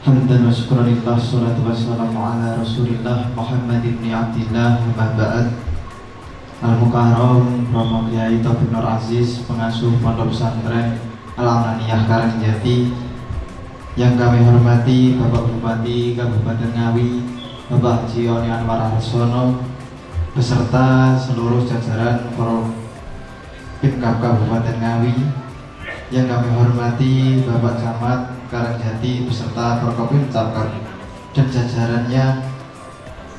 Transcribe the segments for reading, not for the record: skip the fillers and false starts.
Hamdan wa syukurillah, salatu wassalamu ala rasulillah Muhammad ibn Abdillah wa ba'd. Al-Mukarram Romo Kiai Taufik Nur Aziz, pengasuh Pondok Pesantren Al-Amaniyah Karangjati, yang kami hormati Bapak Bupati Kabupaten Ngawi, Bapak Haji Oni Anwar Arsono, beserta seluruh jajaran Pemkab Kabupaten Ngawi, yang kami hormati Bapak Camat Karangjati beserta Forkopimda dan jajarannya,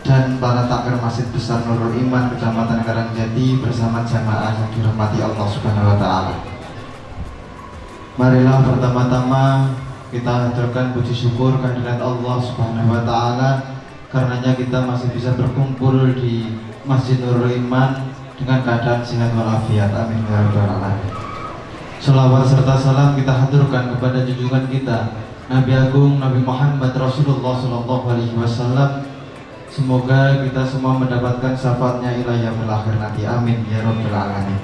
dan para takmir Masjid Besar Nurul Iman Kecamatan Karangjati bersama jamaah yang dirahmati Allah Subhanahu wa taala. Marilah pertama-tama kita haturkan puji syukur kehadirat Allah Subhanahu wa taala, karenanya kita masih bisa berkumpul di Masjid Nurul Iman dengan keadaan sehat walafiat. Amin ya rabbal alamin. Salawat serta salam kita haturkan kepada junjungan kita Nabi Agung Nabi Muhammad Rasulullah Sallallahu Alaihi Wasallam. Semoga kita semua mendapatkan syafaatnya ila yaumil akhir nanti. Amin ya rabbal alamin.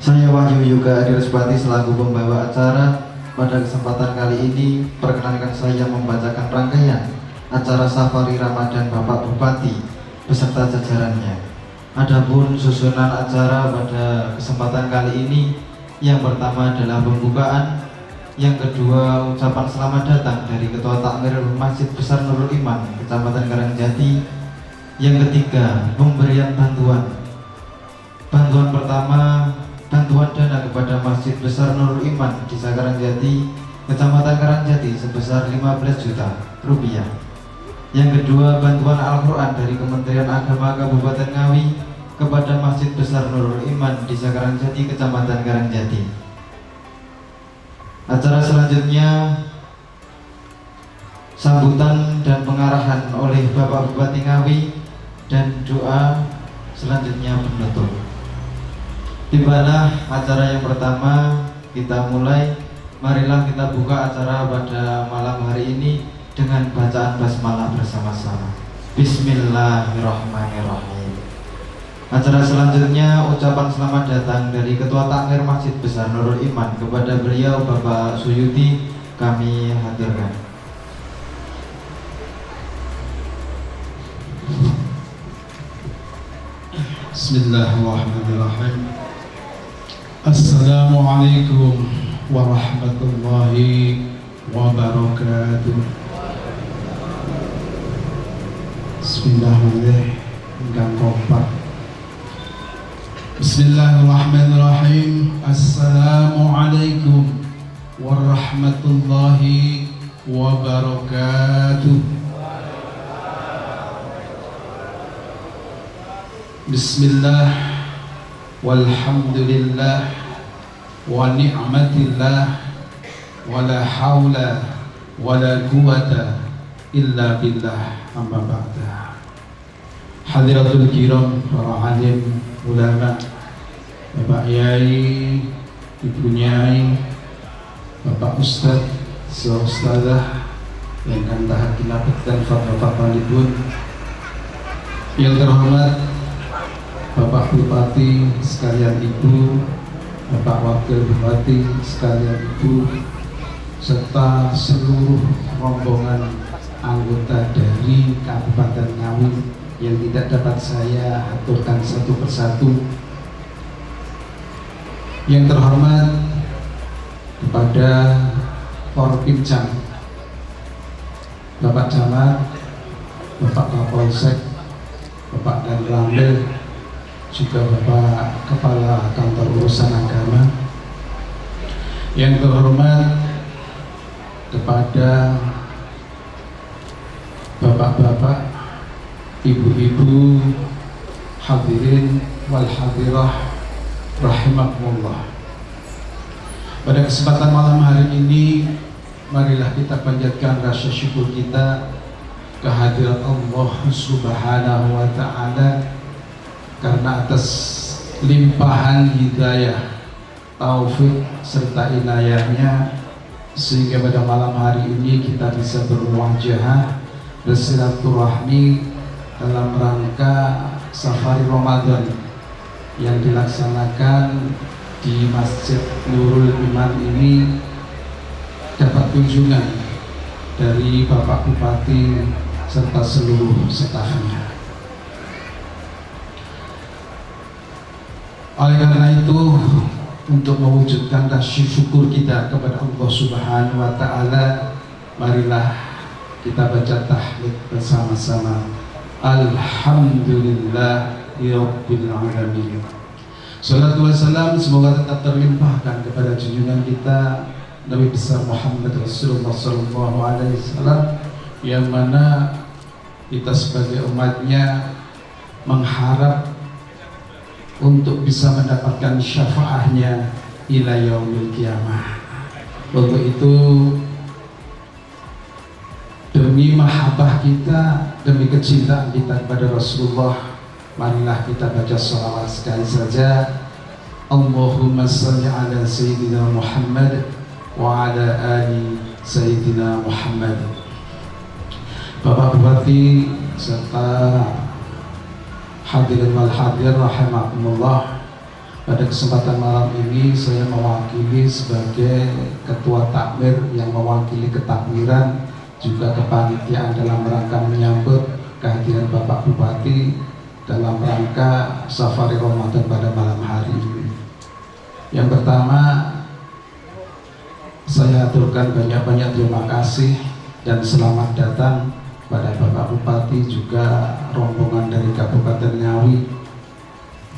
Saya Wahyu Yuga Adirswati selaku pembawa acara pada kesempatan kali ini. Perkenankan saya membacakan rangkaian acara Safari Ramadan Bapak Bupati beserta jajarannya. Adapun susunan acara pada kesempatan kali ini, yang pertama adalah pembukaan, yang kedua ucapan selamat datang dari Ketua Takmir Masjid Besar Nurul Iman Kecamatan Karangjati, yang ketiga pemberian bantuan. Bantuan pertama, bantuan dana kepada Masjid Besar Nurul Iman di Karangjati, Kecamatan Karangjati sebesar 15 juta rupiah. Yang kedua, bantuan Al-Quran dari Kementerian Agama Kabupaten Ngawi kepada Masjid Besar Nurul Iman di Karangjati, Kecamatan Karangjati. Acara selanjutnya sambutan dan pengarahan oleh Bapak Bupati Ngawi, dan doa selanjutnya penutup. Tibalah acara yang pertama, kita mulai. Marilah kita buka acara pada malam hari ini dengan bacaan basmalah bersama-sama. Bismillahirrahmanirrahim. Acara selanjutnya ucapan selamat datang dari Ketua Takmir Masjid Besar Nurul Iman, kepada beliau Bapak Suyuti kami haturkan. Bismillahirrahmanirrahim. Assalamualaikum warahmatullahi wabarakatuh. Bismillahirrahmanirrahim. Enggak kompak. Bismillahirrahmanirrahim. Assalamualaikum warahmatullahi wabarakatuh. Bismillah walhamdulillah wa ni'matillah wa la hawla wa la quwata illa billah, amma ba'da. Hadiratul kiram, para alim, ulama, Bapak Yai, Ibu Nyai, Bapak Ustadz, Ustadzah, yang kan tahap dan Bapak Libun, yang terhormat Bapak Bupati sekalian Ibu, Bapak Wakil Bupati sekalian Ibu, serta seluruh rombongan anggota dari Kabupaten Ngawi yang tidak dapat saya aturkan satu persatu. Yang terhormat kepada Forkopimda, Bapak Camat, Bapak Kapolsek, Bapak Danramil, juga Bapak Kepala Kantor Urusan Agama. Yang terhormat kepada bapak-bapak, ibu-ibu, hadirin wal hadirah rahimakumullah. Pada kesempatan malam hari ini, marilah kita panjatkan rasa syukur kita kehadirat Allah Subhanahu wa taala, karena atas limpahan hidayah, taufik serta inayahnya, sehingga pada malam hari ini kita bisa bermuajahah, bersilaturahmi dalam rangka Safari Ramadan yang dilaksanakan di Masjid Nurul Iman ini, dapat kunjungan dari Bapak Bupati serta seluruh stafnya. Oleh karena itu, untuk mewujudkan rasa syukur kita kepada Allah Subhanahu wa Ta'ala, marilah kita baca tahlil bersama-sama. Alhamdulillahirabbil alamin. Salatu wassalam semoga tetap terlimpahkan kepada junjungan kita Nabi besar Muhammad Rasulullah sallallahu alaihi wasallam, yang mana kita sebagai umatnya mengharap untuk bisa mendapatkan syafaatnya ila yaumil qiyamah. Untuk itu, demi mahabbah kita, demi kecintaan kita kepada Rasulullah, marilah kita baca sholawat sekali saja. Allahumma salli ala Sayyidina Muhammad wa ala ali Sayyidina Muhammad. Bapak Bupati serta hadirin wal hadir rahimakumullah, pada kesempatan malam ini saya mewakili sebagai ketua takmir yang mewakili ketakmiran juga kepanitiaan dalam rangka menyambut kehadiran Bapak Bupati dalam rangka safari Ramadan pada malam hari ini. Yang pertama, saya aturkan banyak-banyak terima kasih dan selamat datang pada Bapak Bupati juga rombongan dari Kabupaten Ngawi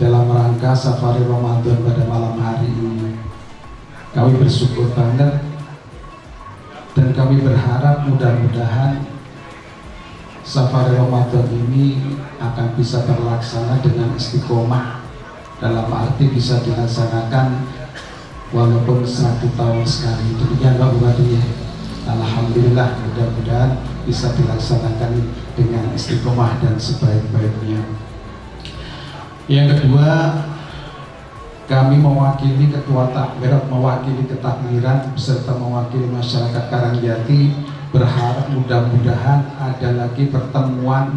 dalam rangka safari Ramadan pada malam hari ini. Kami bersyukur banget dan kami berharap mudah-mudahan safari Ramadan ini akan bisa terlaksana dengan istiqomah, dalam arti bisa dilaksanakan walaupun 1 tahun sekali. Demikian Pak Bupati. Alhamdulillah, mudah-mudahan bisa dilaksanakan dengan istiqomah dan sebaik-baiknya. Yang kedua, kami mewakili ketua takmir, mewakili ketakmiran beserta mewakili masyarakat Karangjati, berharap mudah-mudahan ada lagi pertemuan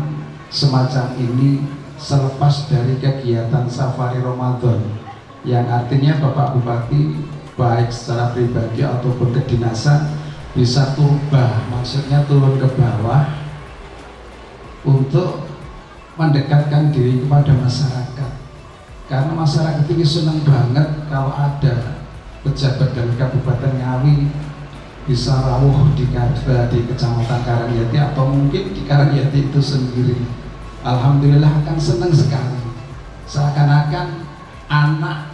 semacam ini selepas dari kegiatan safari Ramadan, yang artinya Bapak Bupati baik secara pribadi ataupun kedinasan bisa turbah, maksudnya turun ke bawah untuk mendekatkan diri kepada masyarakat, karena masyarakat ini senang banget kalau ada pejabat dari Kabupaten Ngawi bisa rawuh di Kecamatan Karangjati atau mungkin di Karangjati itu sendiri. Alhamdulillah akan senang sekali, seakan-akan anak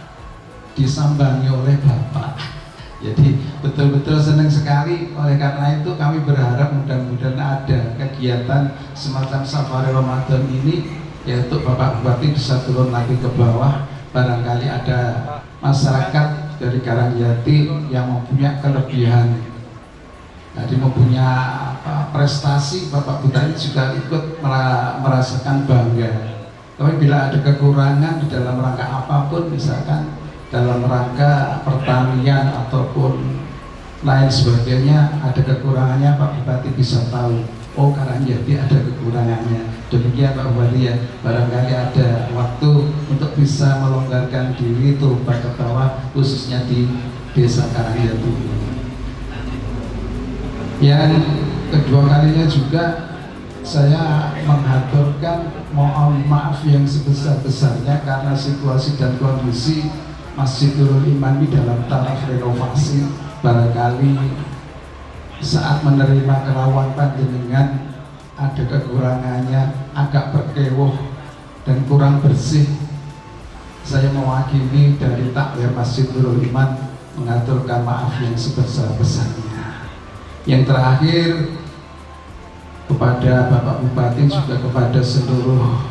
disambangi oleh bapak. Jadi betul-betul senang sekali. Oleh karena itu kami berharap mudah-mudahan ada kegiatan semacam safari Ramadan ini, yaitu Bapak Bupati bisa turun lagi ke bawah. Barangkali ada masyarakat dari Karangjati yang mempunyai kelebihan, jadi mempunyai prestasi, Bapak Bupati juga ikut merasakan bangga. Tapi bila ada kekurangan di dalam rangka apapun, misalkan dalam rangka pertanian ataupun lain sebagainya, ada kekurangannya, Pak Bupati bisa tahu, oh Karangjati ada kekurangannya. Demikian Pak Bupati ya, barangkali ada waktu untuk bisa melonggarkan diri turun ke bawah, khususnya di desa Karangjati. Yang kedua kalinya juga saya mengaturkan mohon maaf yang sebesar-besarnya karena situasi dan kondisi Masjid Nurul Iman ini dalam taraf renovasi. Barangkali saat menerima kerawang panjenengan ada kekurangannya, agak berkewuh dan kurang bersih. Saya mewakili dari takmir Masjid Nurul Iman mengaturkan maaf yang sebesar-besarnya. Yang terakhir, kepada Bapak Bupati juga kepada seluruh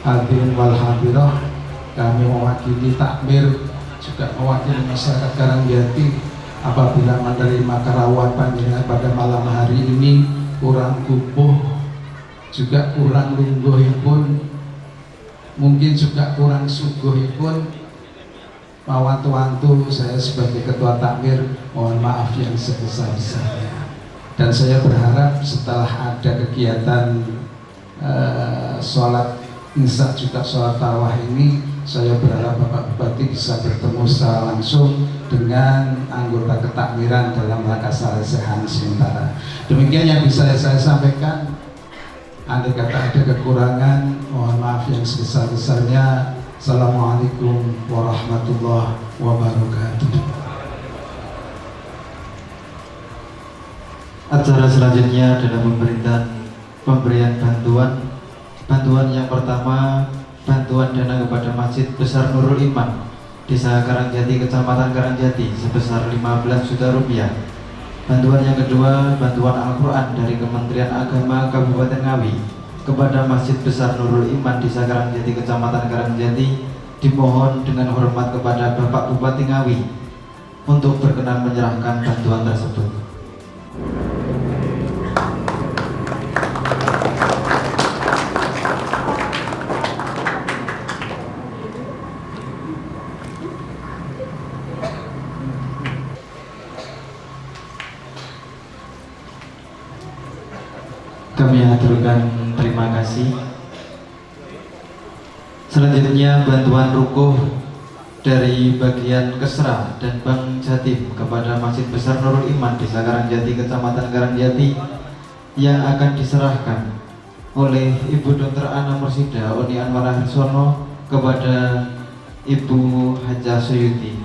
hadirin wal hadirah, kami mewakili takmir juga mewakili masyarakat Karangjati, apabila menerima kerawat panjenengan pada malam hari ini kurang kupuh, juga kurang lungguhipun, mungkin juga kurang suguhipun, mawantu-wantu saya sebagai ketua takmir mohon maaf yang sebesar-besarnya. Dan saya berharap setelah ada kegiatan sholat isya juga sholat tarawih ini, saya berharap Bapak Bupati bisa bertemu secara langsung dengan anggota ketakmiran dalam rangka salesehan sementara. Demikian yang bisa saya sampaikan. Andai kata ada kekurangan, mohon maaf yang sebesar-besarnya. Assalamualaikum warahmatullahi wabarakatuh. Acara selanjutnya adalah pemberian bantuan. Bantuan yang pertama, bantuan dana kepada Masjid Besar Nurul Iman, Desa Karangjati, Kecamatan Karangjati sebesar 15 juta rupiah. Bantuan yang kedua, bantuan Al-Quran dari Kementerian Agama Kabupaten Ngawi kepada Masjid Besar Nurul Iman, Desa Karangjati, Kecamatan Karangjati. Dimohon dengan hormat kepada Bapak Bupati Ngawi untuk berkenan menyerahkan bantuan tersebut. Kami aturkan terima kasih. Selanjutnya bantuan rukuh dari bagian Kesra dan Bank Jatim kepada Masjid Besar Nurul Iman, Desa Karangjati, Kecamatan Karangjati, yang akan diserahkan oleh Ibu Dr. Ana Mursida Oni Anwar Harsono kepada Ibu Haja Suyuti.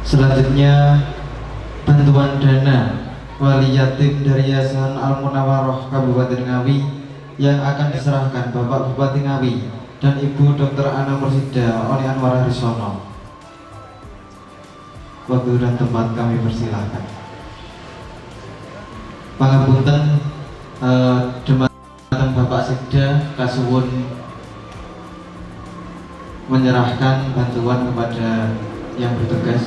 Selanjutnya bantuan dana wali yatim dari Yayasan Al-Munawwaroh Kabupaten Ngawi yang akan diserahkan Bapak Bupati Ngawi dan Ibu Dr. Ana Mursida Oni Anwar Harsono. Waktu dan tempat kami persilahkan. Pangapunten Dumateng Bapak Sekda kasuwun menyerahkan bantuan kepada yang bertugas.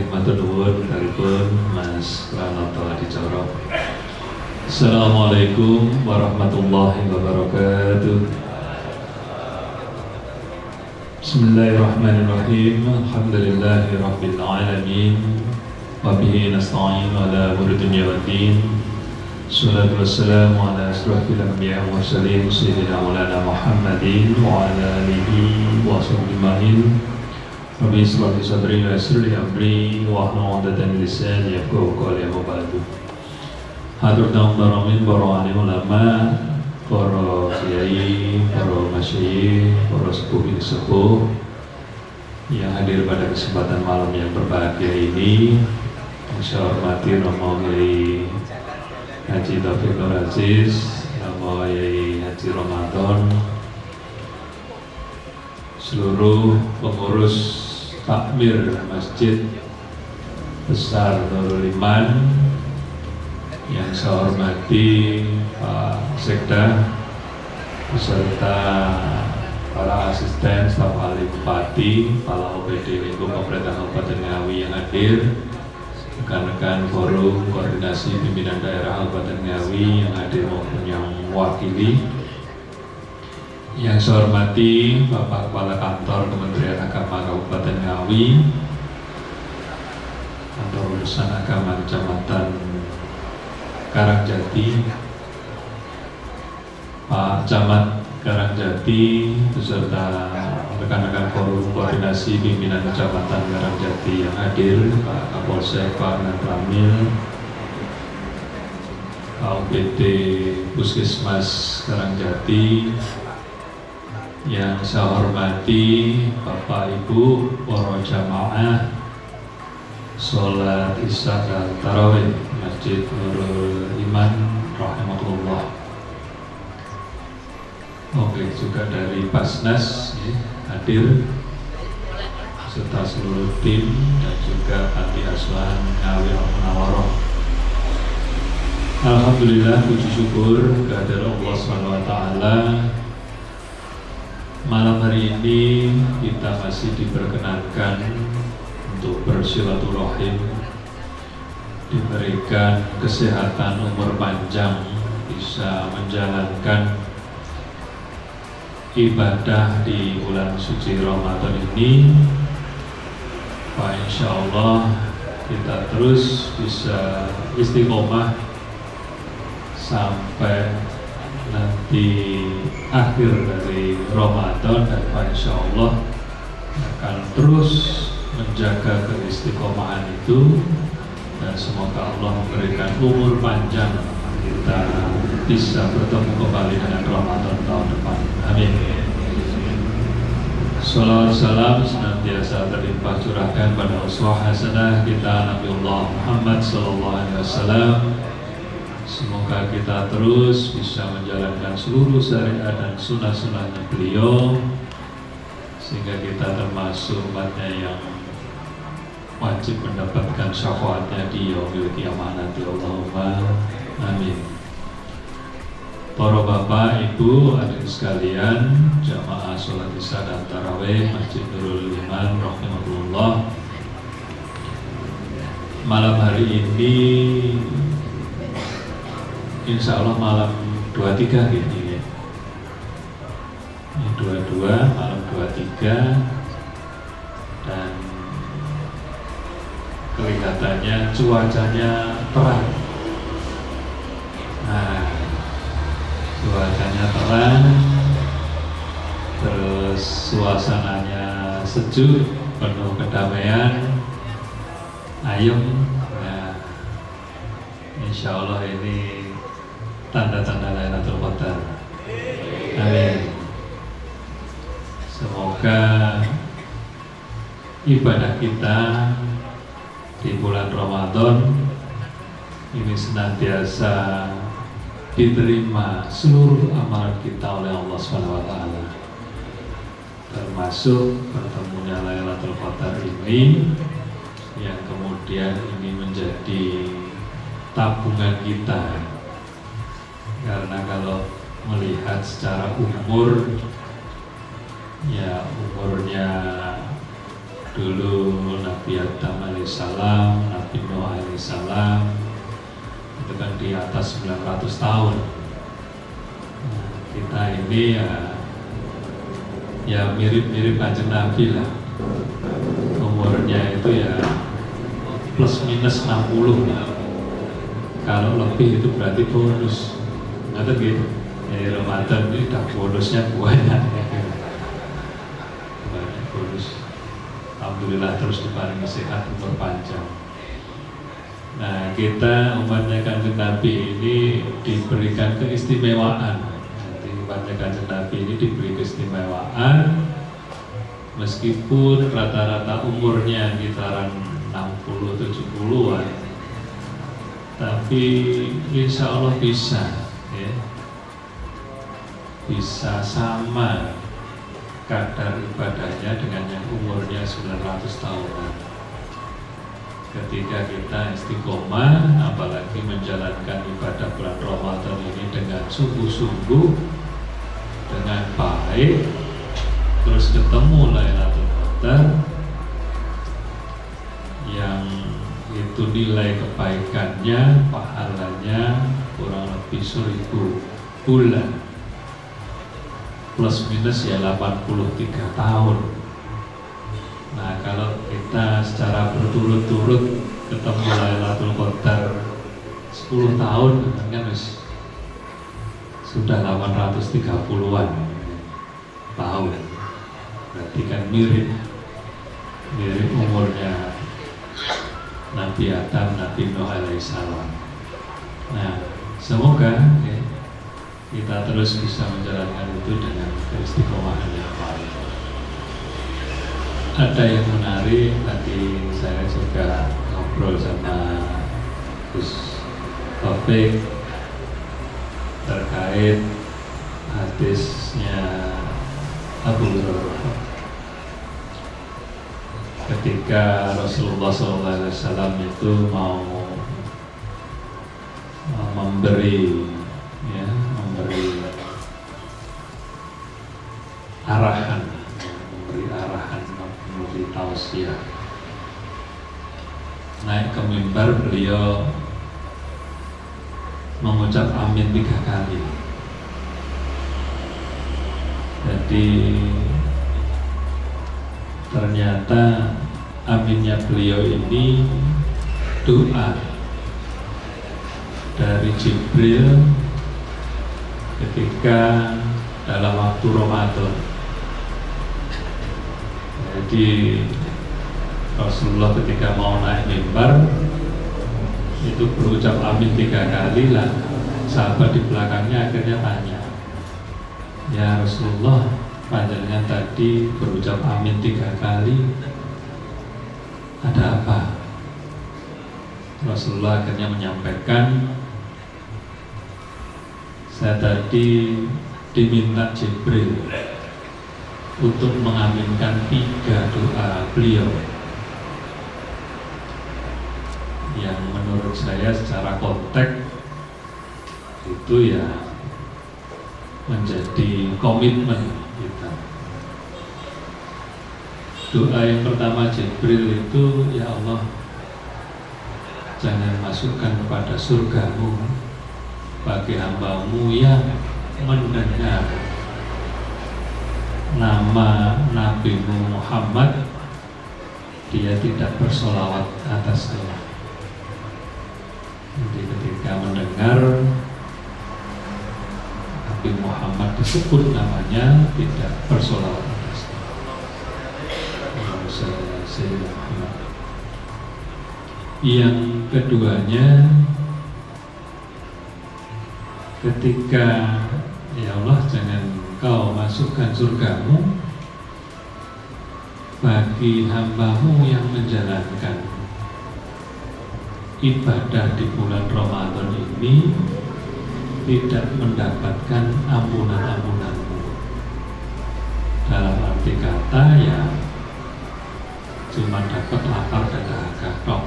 Matur nuwun kalipun Mas Pranoto Adicara. Assalamualaikum warahmatullahi wabarakatuh. Bismillahirrahmanirrahim. Alhamdulillahi rabbil alamin. Wa bihi nasta'in ala umuri dunya waddin. Salatu wassalamu ala asrafil anbiya wa mursalin sayyidina Maulana Muhammadin wa ala alihi wa sahbihi. Rabbi israh li sadri wa yassir li amri wahlul 'uqdatam min lisani yafqahu qawli amma ba'du. Hatur tamu baramin para alim ulama, para kiai, para masyayikh, para sepuh yang hadir pada kesempatan malam yang berbahagia ini. Yang saya hormati Romo Kiai Haji Taufik Nur Aziz, Romo Kiai Haji Ramadan, seluruh pengurus takmir Masjid Besar Nurul Iman, yang saya hormati Pak Sekda beserta para asisten, staf ahli bupati, para OPD lingkup pemerintah Kabupaten Ngawi yang hadir, rekan-rekan forum koordinasi pimpinan daerah Kabupaten Ngawi yang hadir maupun yang mewakili. Yang saya hormati Bapak Kepala Kantor Kementerian Agama Kabupaten Ngawi, Kantor Urusan Agama Kecamatan Karangjati, Pak Camat Karangjati beserta rekan-rekan forum koordinasi pimpinan Kecamatan Karangjati yang hadir, Pak Kapolsek, Pak Nanramil, Pak OPD Puskesmas Karangjati, Yang saya hormati Bapak Ibu para jamaah sholat isya dan tarawih Masjid Nurul Iman rahimahullah. Oke, juga dari Basnas hadir serta seluruh tim dan juga panti asuhan Ngawi Al-Munawaroh. Alhamdulillah, puji syukur kehadirat Allah SWT. Malam hari ini kita masih diperkenankan untuk bersilaturahim, diberikan kesehatan umur panjang, bisa menjalankan ibadah di bulan suci Ramadan ini. Pak, insya Allah kita terus bisa istiqomah sampai nanti akhir dari Ramadan, dan Pak, insya Allah akan terus menjaga keistiqomahan itu, dan semoga Allah memberikan umur panjang kita bisa bertemu kembali dengan Ramadan tahun depan. Amin. Salawat salam senantiasa terlimpah curahkan pada uswah hasanah kita Nabiullah Muhammad SAW. Semoga kita terus bisa menjalankan seluruh syariat dan sunnah-sunnahnya beliau, sehingga kita termasuk umatnya yang wajib mendapatkan syafaatnya di yaumil qiyamah nanti. Allahumma amin. Para bapak, ibu, adik sekalian, jamaah sholat isya dan tarawih Masjid Nurul Iman rahimahullah. Malam hari ini insya Allah malam 23 gitu ya. Ini 22, malam 23, dan kelihatannya cuacanya terang. Nah, cuacanya terang, terus suasananya sejuk, penuh kedamaian, ayem. Nah, insya Allah ini tanda-tanda Lailatul Qadar. Amin. Semoga ibadah kita di bulan Ramadan ini senantiasa diterima seluruh amalan kita oleh Allah SWT, termasuk pertemunya Lailatul Qadar ini, yang kemudian ini menjadi tabungan kita. Karena kalau melihat secara umur, ya umurnya dulu Nabi Adam alaihissalam, Nabi Nuh alaihissalam itu kan di atas 900 tahun. Nah, kita ini ya mirip-mirip Kanjeng Nabi lah. Umurnya itu ya plus minus 60 lah. Kalau lebih itu berarti bonus. Nggak gitu. Ya, Ramadan ini udah bonusnya banyak. Banyak bonus. Alhamdulillah terus diparingi sehat, umur panjang. Nah, kita umatnya Kanjeng Nabi ini diberikan keistimewaan. Jadi umatnya Kanjeng Nabi ini diberi keistimewaan, meskipun rata-rata umurnya kisaran 60-70-an, tapi insya Allah bisa, ya, bisa sama kadar ibadahnya dengan yang umurnya 900 tahunan. Ketika kita istiqomah, apalagi menjalankan ibadah bulan Ramadan ini dengan sungguh-sungguh, dengan baik, terus ketemu Lailatul Qadar yang itu nilai kebaikannya, pahalanya kurang lebih 1000 bulan, plus minus ya 83 tahun. Nah, kalau kita secara berturut-turut ketemu Lailatul Qadar 10 tahun kan sudah 830-an tahun. Berarti kan mirip umurnya Nabi Adam, Nabi Nuh alaihissalam. Nah, semoga ya, kita terus bisa menjalankan itu dengan keistiqomahan yang baik. Ada yang menarik, tadi saya juga ngobrol sama Gus Taufik terkait hadisnya Abu Hurairah ketika Rasulullah SAW itu mau memberi arahan, memberi tausiah. Naik ke mimbar, beliau mengucap amin 3 kali. Jadi ternyata aminnya beliau ini doa dari Jibril ketika dalam waktu Ramadan. Jadi Rasulullah ketika mau naik mimbar itu berucap amin 3 kali lah. Sahabat di belakangnya akhirnya tanya, ya Rasulullah, panjenengan tadi berucap amin 3 kali, ada apa? Rasulullah akhirnya menyampaikan, saya tadi diminta Jibril untuk mengaminkan 3 doa beliau yang menurut saya secara konteks itu ya menjadi komitmen kita. Doa yang pertama Jibril itu, ya Allah, jangan masukkan kepada surgamu bagi hambamu yang mendengar nama Nabi Muhammad, dia tidak bersolawat atasnya. Jadi ketika mendengar Nabi Muhammad disebut namanya, tidak bersolawat atasnya. Yang keduanya, ketika ya Allah, jangan kau masukkan surgamu bagi hambamu yang menjalankan ibadah di bulan Ramadan ini tidak mendapatkan ampunan-ampunanmu. Dalam arti kata ya cuma dapat lapar dan dahaga tok,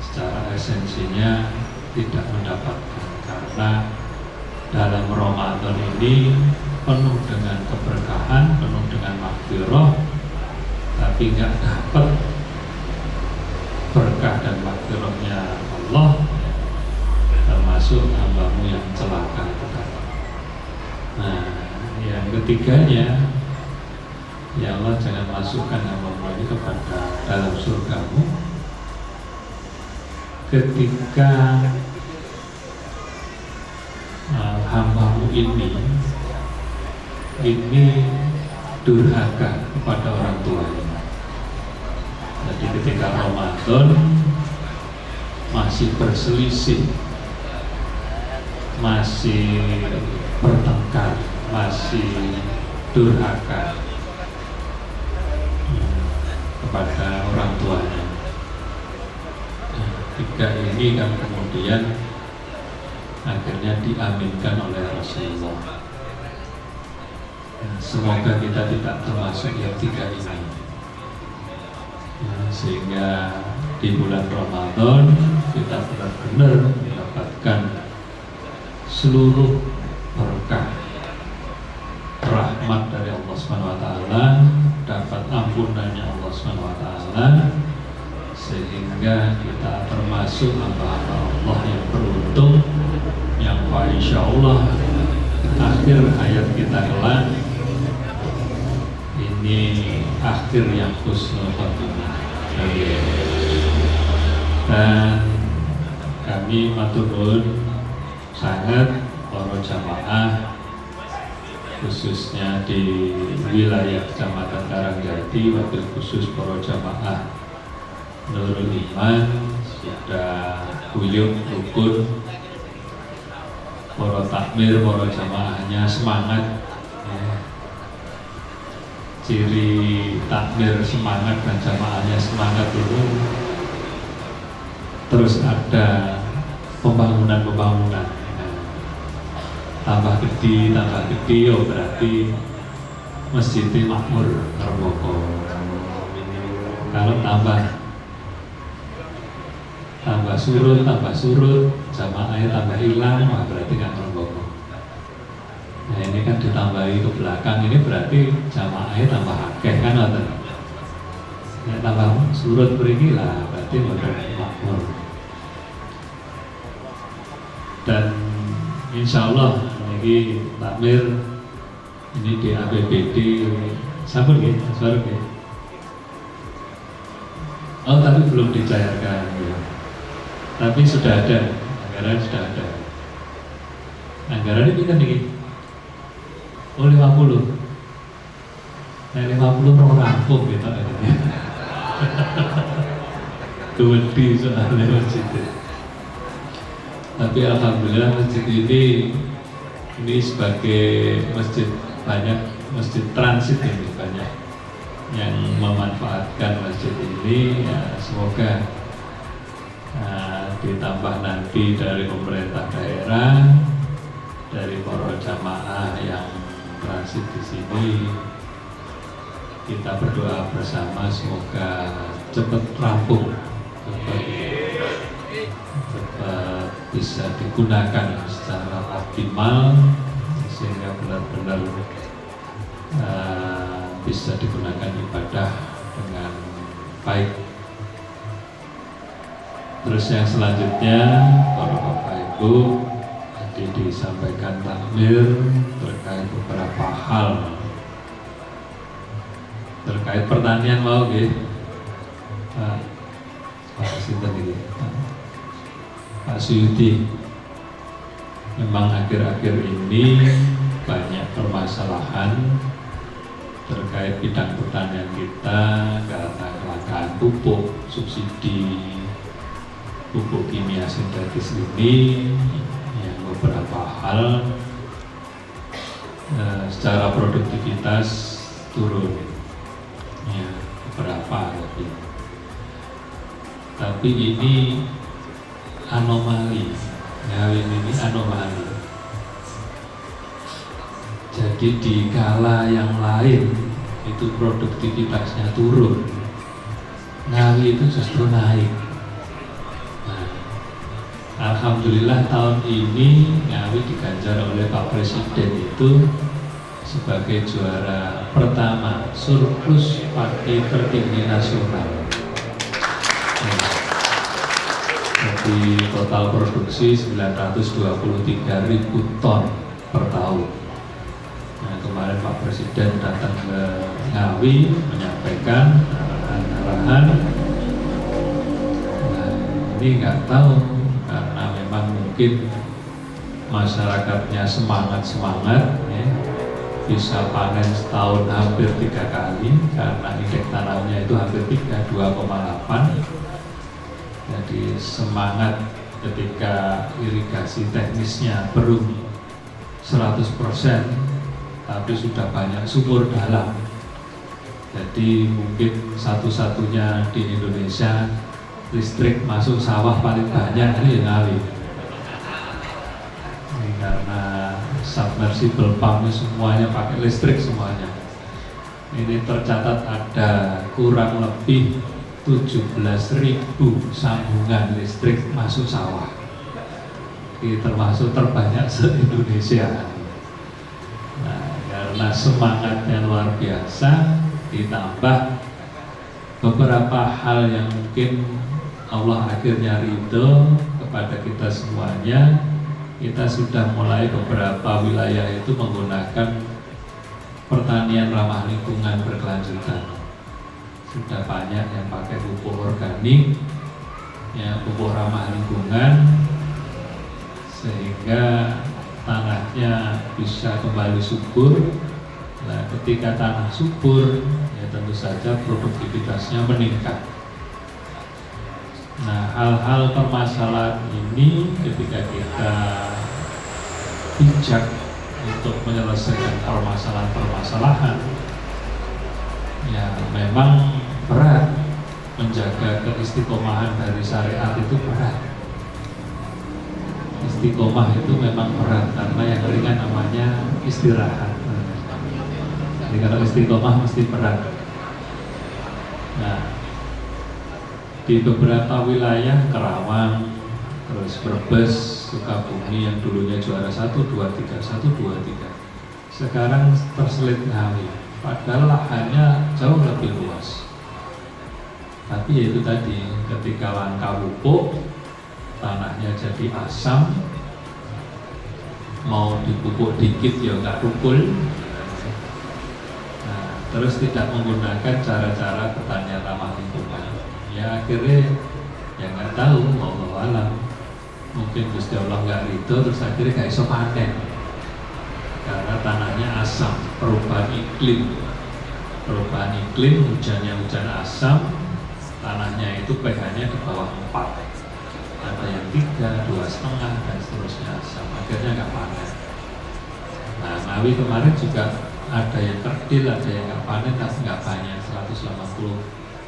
secara esensinya tidak mendapatkan, karena dalam Ramadan ini penuh dengan keberkahan, penuh dengan maghfirah, tapi nggak dapat berkah dan maghfirahnya Allah, termasuk hambamu yang celaka. Nah, yang ketiganya, ya Allah, jangan masukkan hambamu ini kepada dalam surgamu ketika hambamu ini durhaka kepada orang tuanya. Jadi ketika Ramadan masih berselisih, masih bertengkar, masih durhaka kepada orang tuanya. Tiga ini kan kemudian akhirnya diaminkan oleh Rasulullah. Semoga kita tidak termasuk yang 3 ini, sehingga di bulan Ramadan kita benar-benar mendapatkan seluruh berkah rahmat dari Allah SWT, dapat ampunannya Allah SWT, sehingga kita termasuk hamba-hamba Allah yang beruntung, yang insya Allah akhir hayat kita kelak ini akhir yang husnul khotimah. Dan kami matur nuwun sangat para jamaah, khususnya di wilayah Kecamatan Karangjati, wabil khusus para jamaah Nurul Iman, sudah guyub rukun para takmir, para jamaahnya semangat. Ya. Ciri takmir semangat dan jamaahnya semangat itu terus ada pembangunan. Tambah gede, oh berarti masjidnya makmur Remboko. Kalau tambah surut, jamaahnya tambah hilang, wah berarti nggak Remboko. Nah ini kan ditambahi ke belakang, ini berarti jamaahnya tambah akeh kan, atau ya, tambah surut beri lah, berarti makmur. Dan insya Allah ini takmir ini di APBD sabar ya, suara ya. Oh tapi belum dicairkan ya. Tapi sudah ada, anggaran sudah ada. Anggaran ini kan nih, oh 50. Nah 50 orang rampung gitu katanya. Gede soalnya masjid. Tapi alhamdulillah masjid ini sebagai masjid, banyak masjid transit ini, banyak yang memanfaatkan masjid ini ya, semoga ditambah nanti dari pemerintah daerah, dari para jamaah yang transit di sini, kita berdoa bersama semoga cepat rampung, cepat bisa digunakan secara optimal sehingga benar-benar bisa digunakan ibadah dengan baik. Terus yang selanjutnya, para Bapak Ibu, tadi disampaikan takmir terkait beberapa hal terkait pertanian mau gitu. Pak Sinten ini, Pak Suyuti, memang akhir-akhir ini banyak permasalahan terkait bidang pertanian kita karena kelangkaan pupuk, subsidi pupuk kimia sintetis ini, yang beberapa hal secara produktivitas turun, ya beberapa lebih. Tapi ini anomali, ini anomali. Jadi di kala yang lain itu produktivitasnya turun, Ngawi itu justru naik. Nah, alhamdulillah tahun ini Ngawi diganjar oleh Pak Presiden itu sebagai juara pertama surplus padi tertinggi nasional. Jadi total produksi 923.000 ton per tahun. Nah, kemarin Pak Presiden datang ke Ngawi menyampaikan arahan. Nah, ini nggak tahu karena memang mungkin masyarakatnya semangat ya, bisa panen setahun hampir 3 kali karena indeks tanamnya itu hampir 2,8. Jadi semangat ketika irigasi teknisnya belum 100%, tapi sudah banyak sumur dalam. Jadi mungkin satu-satunya di Indonesia listrik masuk sawah paling banyak ini Ngawi. Ini karena submersible pump semuanya pakai listrik semuanya. Ini tercatat ada kurang lebih 17.000 sambungan listrik masuk sawah. Ini termasuk terbanyak se-Indonesia. Nah, karena semangatnya luar biasa, ditambah beberapa hal yang mungkin Allah akhirnya ridho kepada kita semuanya, kita sudah mulai beberapa wilayah itu menggunakan pertanian ramah lingkungan berkelanjutan. Sudah banyak yang pakai pupuk organik, ya pupuk ramah lingkungan, sehingga tanahnya bisa kembali subur. Nah, ketika tanah subur, ya tentu saja produktivitasnya meningkat. Nah, hal-hal permasalahan ini ketika kita bijak untuk menyelesaikan permasalahan-permasalahan, ya memang berat. Menjaga keistiqomahan dari syariat itu berat. Istiqomah itu memang berat karena yang ringan namanya istirahat. Jadi kalau istiqomah mesti berat. Nah, di beberapa wilayah Kerawang, terus Brebes, Sukabumi yang dulunya juara 1, 2, 3, 1, 2, 3, sekarang terselip Ngawi, padahal lahannya jauh lebih luas. Tapi ya itu tadi, ketika langka pupuk, tanahnya jadi asam, mau dipupuk dikit ya nggak rukul. Nah, terus tidak menggunakan cara-cara pertanian ramah lingkungan. Ya akhirnya ya nggak tahu, wallahu alam. Mungkin Gusti Allah nggak ridho, terus akhirnya nggak iso panen karena tanahnya asam. Perubahan iklim, hujannya hujan asam, tanahnya itu pH-nya di bawah 4, ada yang 3, 2,5 dan seterusnya asam, akhirnya nggak panen. Nah, Ngawi kemarin juga ada yang kerdil, ada yang nggak panen, tapi nggak banyak, 180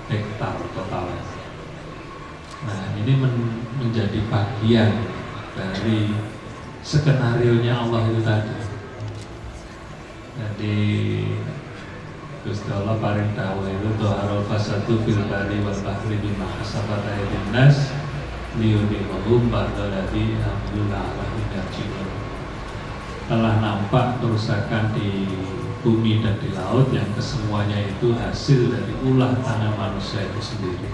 hektar totalnya. Nah, ini menjadi bagian dari skenario-nya Allah itu tadi. Jadi Gusti Allah paring dawuh itu doharul fasadu fil bari wal bahri bima kasabat aydin nas liyudhibahum ba'dalladzi alhamdulillah alaihi yarji'un. Telah nampak kerusakan di bumi dan di laut yang kesemuanya itu hasil dari ulah tangan manusia itu sendiri.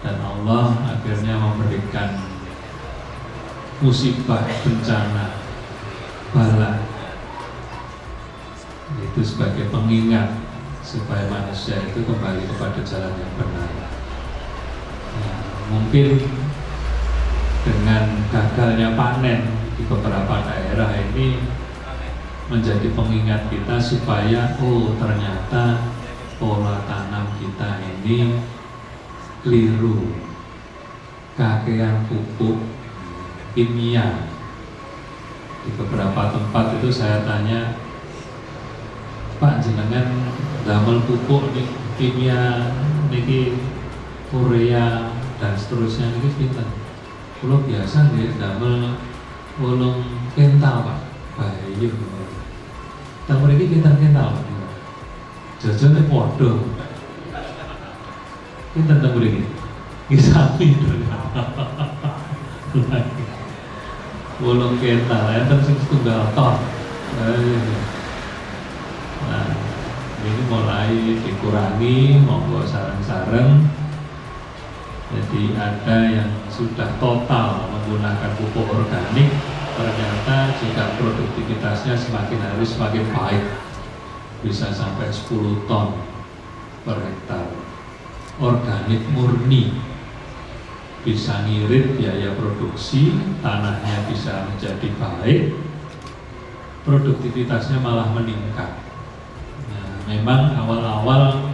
Dan Allah akhirnya memberikan musibah, bencana, bala itu sebagai pengingat supaya manusia itu kembali kepada jalan yang benar. Nah, mungkin dengan gagalnya panen di beberapa daerah ini menjadi pengingat kita supaya ternyata pola tanam kita ini keliru, kakean pupuk kimia. Di beberapa tempat itu saya tanya, Pak jenengan damel pupuk nih kimia niki Korea dan seterusnya niki pinten? Kulo biasa nggih damel 8 kental Pak. Bayu. Tang mriki pinten kental Pak? Jajane padha. Pinten tang mriki? Nggih sami. 8 kental, enten sing setunggal ton. Nah, ini mulai dikurangi, monggo sareng-sareng. Jadi ada yang sudah total menggunakan pupuk organik, ternyata jika produktivitasnya semakin hari semakin baik, bisa sampai 10 ton per hektar. Organik murni, bisa ngirit biaya produksi, tanahnya bisa menjadi baik, produktivitasnya malah meningkat. Memang awal-awal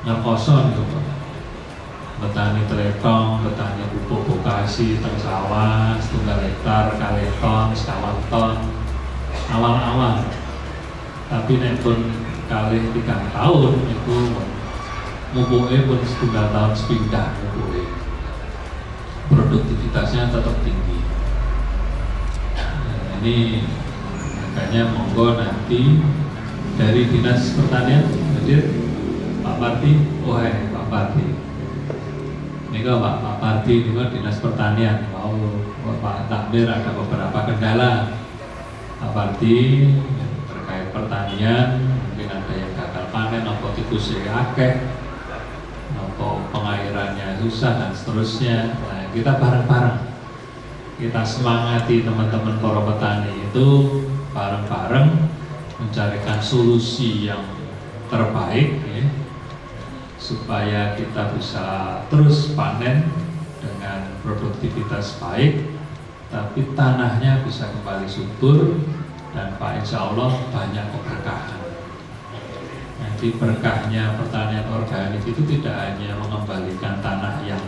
ngerkoson gitu Pak. Petani teletong, petani pupuk vokasi, teng sawah, 1 hektar, kali ton, 1 ton. Awal-awal. Tapi nek pun kali 3 tahun itu mupuknya pun 1 tahun sepindah mupuknya. Produktivitasnya tetap tinggi. Nah, ini makanya monggo nanti dari Dinas Pertanian hadir Pak Parti, Pak Parti. Ini Pak Parti ini Dinas Pertanian mau Pak Takmir ada beberapa kendala. Pak Parti terkait pertanian mungkin ada yang gagal panen, atau tikusnya akeh, atau pengairannya susah dan seterusnya. Nah, kita bareng-bareng kita semangati teman-teman para petani itu bareng-bareng mencarikan solusi yang terbaik ya, supaya kita bisa terus panen dengan produktivitas baik, tapi tanahnya bisa kembali subur dan Pak Insya Allah banyak keberkahan. Nanti berkahnya pertanian organik itu tidak hanya mengembalikan tanah yang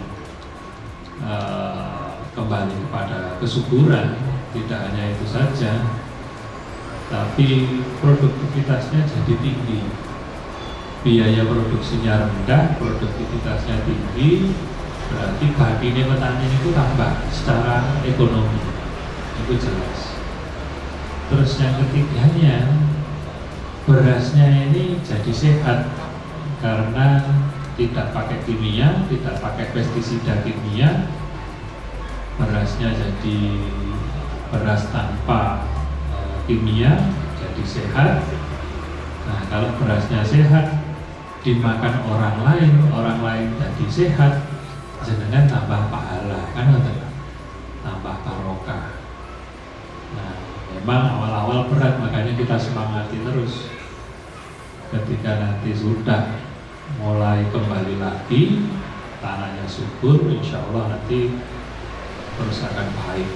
kembali kepada kesuburan, tidak hanya itu saja, tapi produktivitasnya jadi tinggi. Biaya produksinya rendah, produktivitasnya tinggi, berarti bagine petani itu tambah secara ekonomi. Itu jelas. Terus yang ketiganya, berasnya ini jadi sehat karena tidak pakai kimia, tidak pakai pestisida kimia. Berasnya jadi beras tanpa kimia, jadi sehat. Nah, kalau berasnya sehat dimakan orang lain jadi sehat, jenengan tambah pahala, kan tambah barokah. Nah, memang awal-awal berat, makanya kita semangati terus. Ketika nanti sudah mulai kembali lagi, tanahnya subur, insya Allah nanti terus akan baik.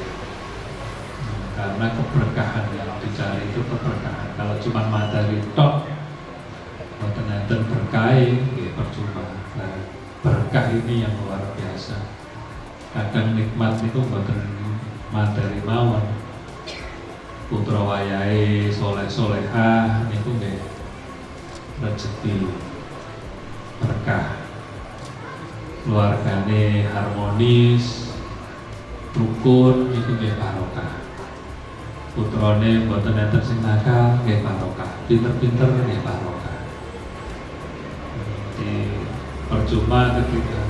Karena keberkahan yang dicari itu keberkahan. Kalau cuma materi tok, ternyata berkah, ya percuma. Nah, berkah ini yang luar biasa. Kadang nikmat itu bukan materi mawon. Putra wayahe soleh-solehah itu nggih rezeki berkah. Keluargane harmonis, rukun itu nggih barokah. Putrane mboten enten sing nakal nggih barokah. Pinter-pinter nggih barokah. Jadi percuma ketika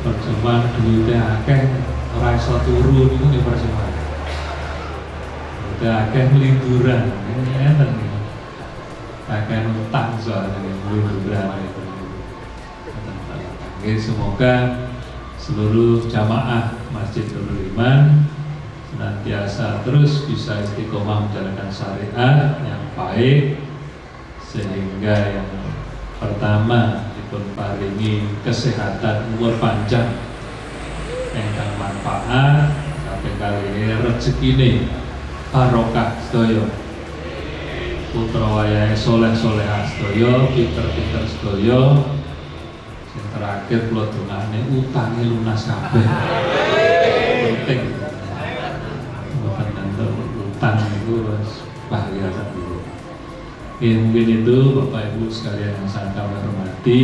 percuma duitnya akeh ora iso turu niku nggih percuma. Duitnya akeh melinduran, ini enten niku. Akeh utang soalnya melinduran itu. Oke, semoga seluruh jamaah Masjid Nurul Iman senantiasa terus bisa istiqomah menjalankan syariat yang baik, sehingga yang pertama dipun paringi kesehatan umur panjang ingkang manfaat, sampai kali rezekine barokah sedaya, putra wayahe soleh-solehah sedaya, pinter-pinter sedaya. Yang terakhir kula dongane utange lunas kabeh. Penting. Utang itu bahaya dulu. Mungkin itu Bapak Ibu sekalian yang sangat kami hormati.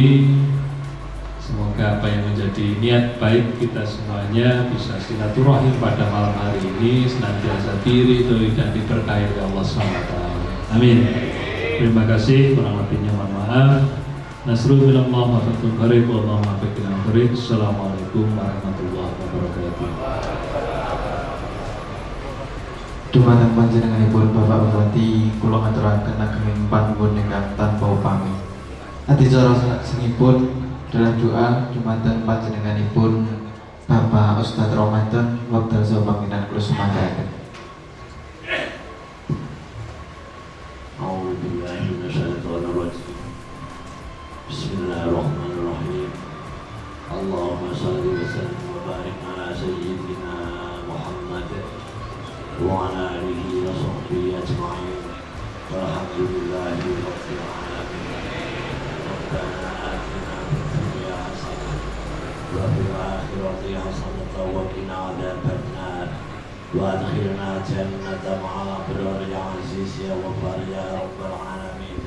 Semoga apa yang menjadi niat baik kita semuanya bisa silaturahim pada malam hari ini senantiasa diri dan diberkahi oleh Allah SWT. Amin. Terima kasih, kurang lebihnya mohon maaf. Nasrul minallah wa fathul qarib wallahu muwaffiq ila thoriq. Assalamualaikum warahmatullahi wabarakatuh. Dumateng panjenenganipun Bapak Bupati, kula ngaturaken ageng panuwun ingkang tanpa upami. Adicara salajengipun adalah doa dumateng panjenenganipun Bapak Ustadz Ramadan wekdal saha panggilan kula sumanggaken. Bismillahirrahmanirrahim. Allahumma shalli wa sallim wa barik ala sayyidina Muhammad wa ala alihi wa sahbihi ajma'in. Walhamdulillahi rabbil alamin. Rabbana atina fid dunya hasanah wa fil akhirati hasanah wa qina adzabannar. Wa adkhilna jannata ma'al abrar ya aziz ya ghaffar ya rabbal alamin.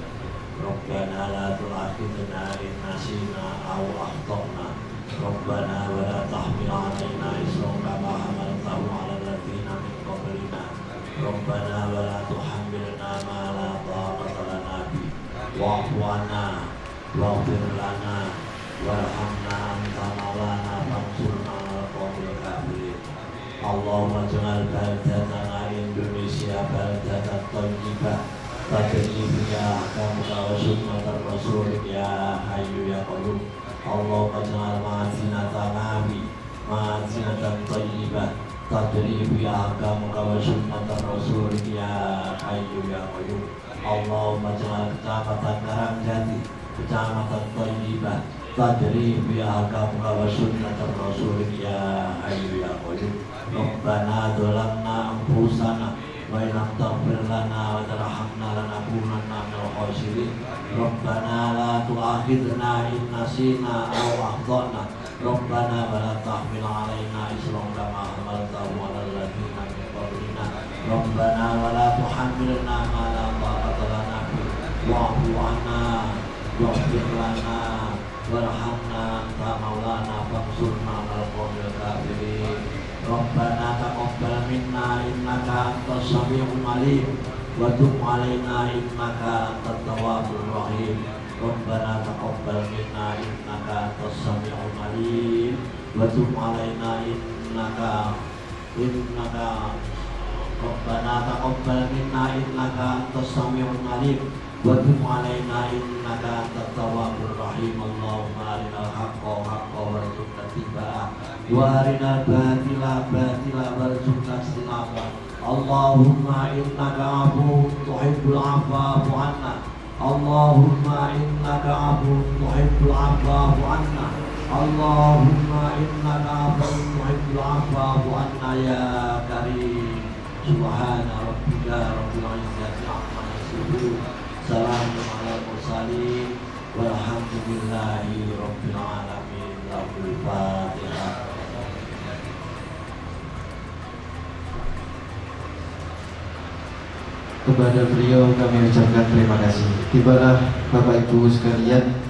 Rabbana la tu'akhidhna in nasina aw akhtana. Rabbana wa la tahmil 'alaina isran kama hamaltahu 'ala alladziina min qablina. Rabbana wa la tuhammilna ma la taqata lana bi. Wa'fu 'anna waghfir lana warhamna anta maulana fansurna 'alal qawmil kafirin. Allahumma ij'al baldatana Indonesia baldatan thayyibah tajri fiha ahkamuka wa sunnatar rasul ya hayyu ya qayyum. Allahumma ij'al ma'azinatan nabi ma'azinatan thayyibah tajri fiha ahkamuka wa sunnatar rasul ya hayyu ya qayyum. Allahumma ij'al kecamatan Karangjati kecamatan thayyibah tajri fiha ahkamuka wa sunnatar rasul ya hayyu ya qayyum. Rabbana dzalamna anfusana wa in lam taghfir lana wa tarhamna lanakunanna minal khasirin. Rabbana la tu'akhidna in nasina aw akhtana. Rabbana wa la tahmil 'alaina isran kama hamaltahu 'alal ladzina min qablina. Rabbana wa la tuhammilna ma la taqata lana bihi wa'fu 'anna waghfir lana warhamna anta maulana fansurna 'alal qawmil kafirin. Rabbana taqabbal minna innaka antas samiul 'alim wa tub 'alaina innaka antat tawwabur rahim. Rabbana taqabbal minna innaka antas samiul 'alim wa tub 'alaina innaka Rabbana taqabbal minna innaka antas samiul 'alim wa tub 'alaina innaka antat tawwabur rahim. Allahumma arinal haqqa haqqan warzuqna ittiba'ah wa arinal batila batilan warzuqna ijtinabah. Allahumma innaka 'afuwwun tuhibbul 'afwa fa'fu 'anna. Allahumma innaka 'afuwwun tuhibbul 'afwa fa'fu 'anna. Allahumma innaka 'afuwwun tuhibbul 'afwa fa'fu 'anna ya karim. Subhana rabbika rabbil izzati 'amma yasifun. Salamun 'alal mursalin walhamdulillahi rabbil alamin. Lahul Fatihah. Kepada beliau kami ucapkan terima kasih. Tibalah Bapak Ibu sekalian,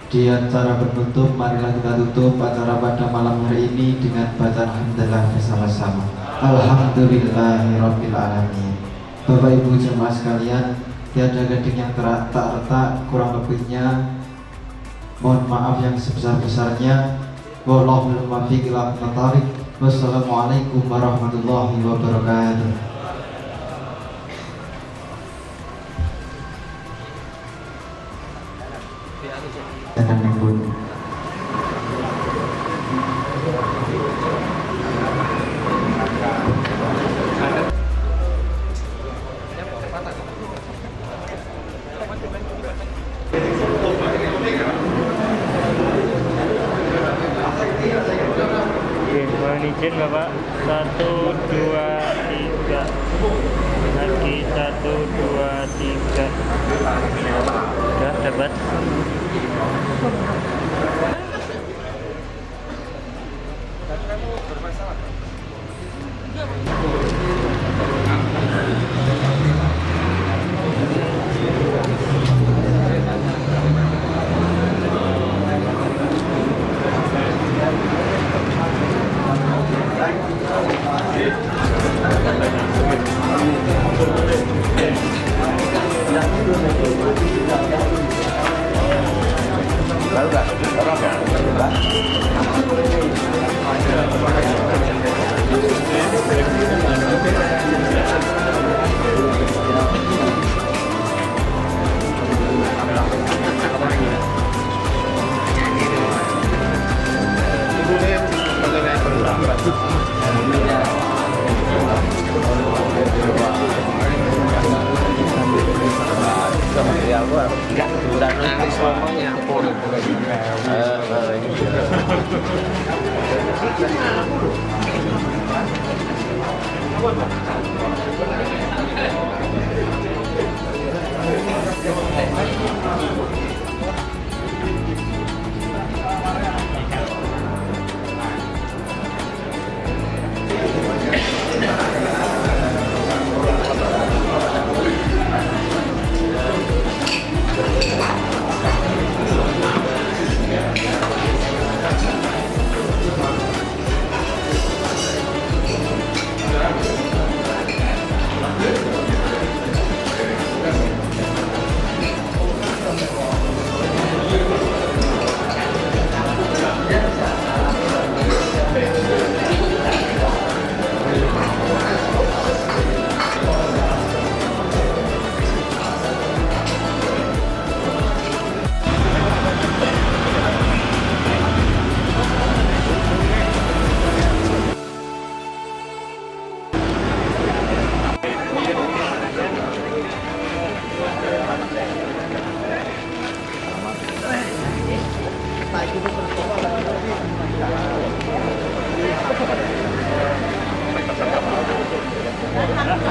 di acara penutup, marilah kita tutup acara pada malam hari ini dengan bacaan hamdalah bersama-sama. Alhamdulillahirabbil alamin. Bapak Ibu jemaah sekalian, tiada gading yang tak retak, kurang lebihnya mohon maaf yang sebesar-besarnya. Wallahul muwaffiq ila aqwamit thoriq. Wassalamualaikum warahmatullahi wabarakatuh. Dan pun mohon izin Bapak, 1, 2, 3 lagi 1, 2, 3 sudah dapat.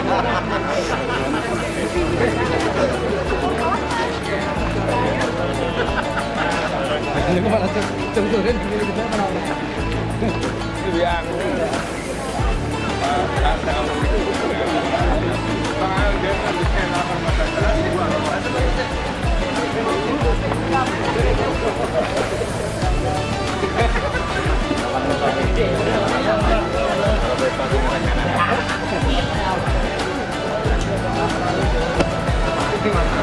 Hahaha. Ini kemana cengsurin ini kita mana? Biang. Gimana?